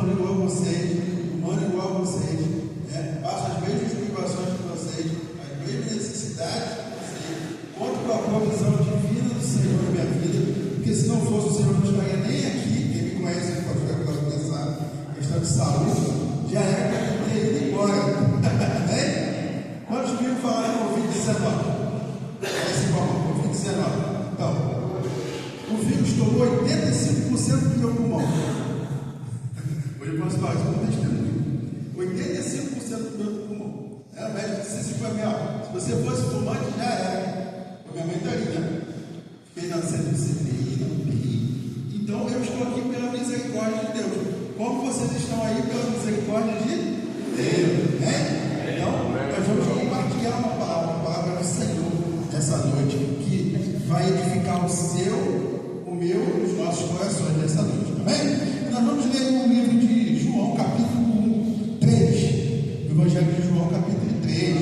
humano igual a vocês, passa as mesmas privações que vocês, as mesmas necessidades que vocês, conto com a provisão divina do Senhor na minha vida, porque se não fosse o Senhor, não estaria nem aqui. Quem me conhece pode ficar claro nessa questão de saúde, já era para ter ido embora. Quantos mil falaram em Covid-19? Covid-19. Então, o vírus tomou 85% do meu pulmão. Hoje eu posso falar isso como testemunho. 85% do meu pulmão. Era médico que disse para mim, se você fosse fumante, já era. Minha mãe está ali, né? Fiquei na centro de CTI, no PI. Então eu estou aqui pela misericórdia de Deus. Como vocês estão aí pela misericórdia de Deus, né? Então, nós vamos compartilhar uma palavra do Senhor nessa noite, que vai edificar o seu, o meu e os nossos corações nessa noite, amém? E nós vamos ler o livro de João, capítulo 3, o Evangelho de João, capítulo 3,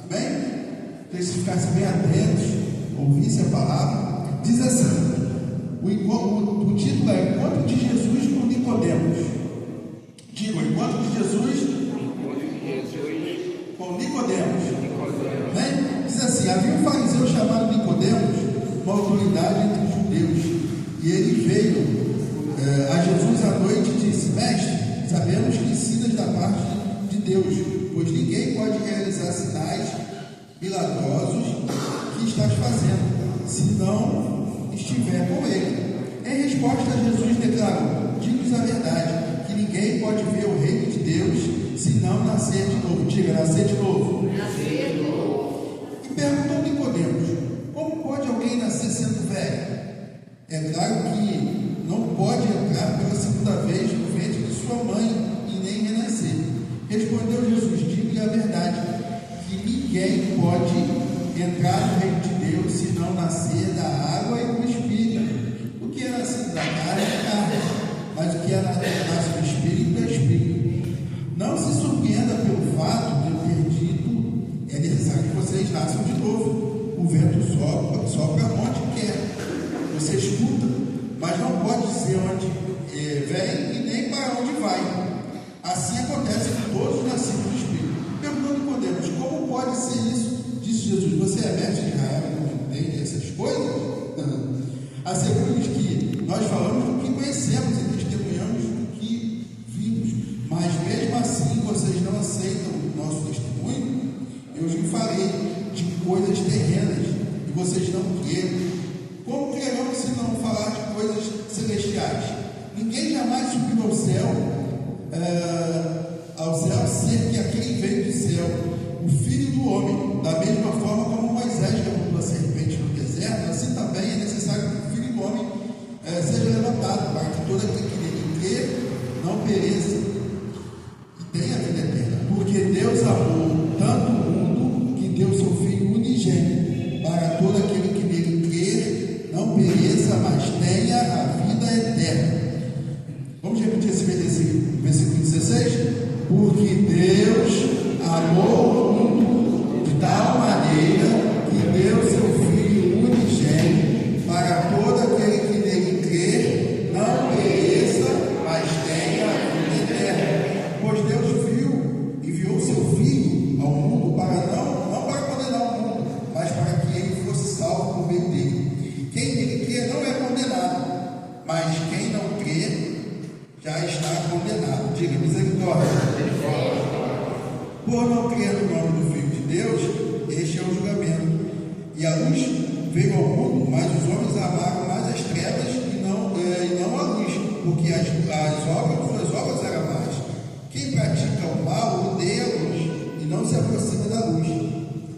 amém? Para se ficassem bem atentos, ouvissem a palavra, diz assim, o título é Encontro de Jesus com Nicodemos. Digo, Encontro de Jesus com Nicodemos. Né? Diz assim, havia um fariseu chamado Nicodemos, uma autoridade entre os judeus, e ele veio a Jesus à noite e disse, Mestre, sabemos que ensinas da parte de Deus, pois ninguém pode realizar sinais milagrosos que estás fazendo, se não estiver com ele. Em resposta, Jesus declarou, digo-vos a verdade, que ninguém pode ver o reino de Deus se não nascer de novo. Diga, nascer de novo. Nascer de novo. E perguntou Nicodemos, como pode alguém nascer sendo velho? É claro que não pode entrar pela segunda vez no ventre de sua mãe e nem renascer. Respondeu Jesus, digo-lhe a verdade, que ninguém pode entrar no reino de Deus se não nascer da água e do Espírito. O que é nascido da carne é carne, mas o que é nascido do Espírito é Espírito. Não se surpreenda pelo fato de eu ter dito, é necessário que vocês nasçam de novo. O vento sopra onde quer. Você escuta, mas não pode dizer onde vem e nem para onde vai. Assim acontece com todos os nascidos do Espírito. Perguntou Nicodemos, como pode ser isso? Disse Jesus, você é mestre de Israel e não entende essas coisas? Asseguro-lhes que nós falamos do que conhecemos e testemunhamos do que vimos, mas mesmo assim vocês não aceitam o nosso testemunho. Eu lhes falei de coisas terrenas e vocês não creram. Como crerão se não falar de coisas celestiais? Ninguém jamais subiu ao céu ser que aquele veio do céu, o Filho do Homem. Da mesma forma como Moisés derrubou a serpente no deserto, assim também é necessário que o Filho do Homem seja levantado, para que todo aquele que nele crê não pereça e tenha a vida eterna. Porque Deus amou tanto o mundo que deu seu Filho unigênito, para todo aquele que nele crer não pereça, mas tenha a vida eterna. Vamos repetir esse versículo 16? Porque Deus amou o mundo de tal maneira que deu seu Filho unigênito, para todo aquele que nele crer não pereça, mas tenha a vida eterna. Pois Deus enviou seu Filho ao mundo para não para condenar o mundo, mas para que ele fosse salvo por meio dele. Quem nele crê não é condenado, mas quem não crê já está condenado. Diga, misericórdia. Por não crer no nome do Filho de Deus, este é o julgamento. E a luz veio ao mundo, mas os homens amaram mais as trevas e não a luz, porque suas obras eram más. Quem pratica o mal odeia a luz e não se aproxima da luz,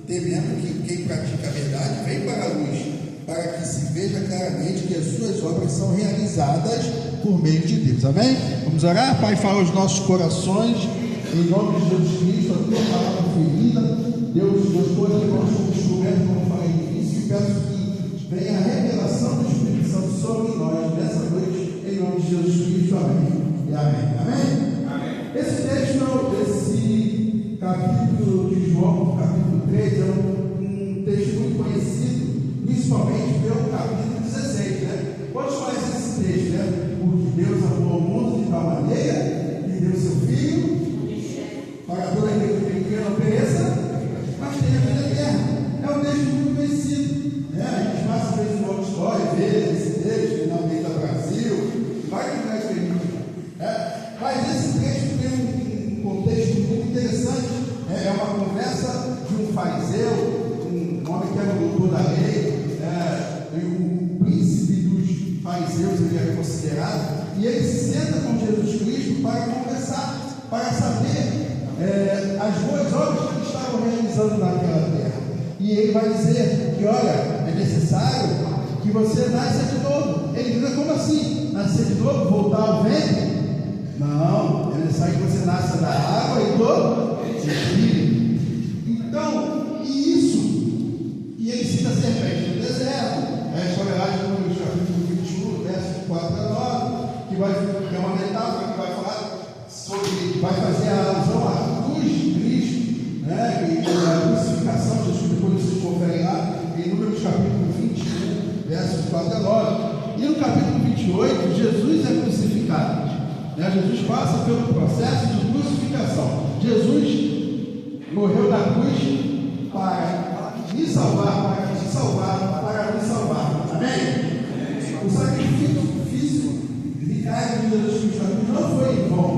temendo que quem pratica a verdade vem para a luz, para que se veja claramente que as suas obras são realizadas por meio de Deus. Amém? Vamos orar? Pai, fala aos nossos corações, em nome de Jesus Cristo, a tua palavra ferida. Deus, estou aqui, nós somos instrumentos, como falei no início, e peço que venha a revelação do Espírito Santo sobre nós nessa noite, em nome de Jesus Cristo. Amém. E amém. Amém? Amém. Esse texto, esse capítulo de João, capítulo 3, é um texto muito conhecido, principalmente pelo capítulo 16, né? Quantos conhecem esse texto, né? Porque Deus amou o mundo de tal maneira Mas esse texto tem um contexto muito interessante. É uma conversa de um fariseu, um homem que era o doutor da lei, o príncipe dos fariseus ele é considerado, e ele senta com Jesus Cristo para conversar, para saber as boas obras que eles estavam realizando naquela terra. E ele vai dizer que, olha, é necessário que você nasça de novo. Ele diz, como assim? Nascer de novo? Voltar ao ventre? Não, é necessário que você nasça da água e do Espírito. Então, e ele cita a serpente no deserto, a história lá de Números capítulo 21, versos 4 a 9, que é uma metáfora que vai falar sobre, vai fazer a alusão à cruz de Cristo, né? E a crucificação de Jesus, depois vocês conferem lá, em Números capítulo 21, versos 4 a 9. E no capítulo 28, Jesus é crucificado. Jesus passa pelo processo de crucificação. Jesus morreu na cruz para me salvar, para te salvar, para me salvar. Amém? O sacrifício físico vicário de Jesus Cristo não foi em vão.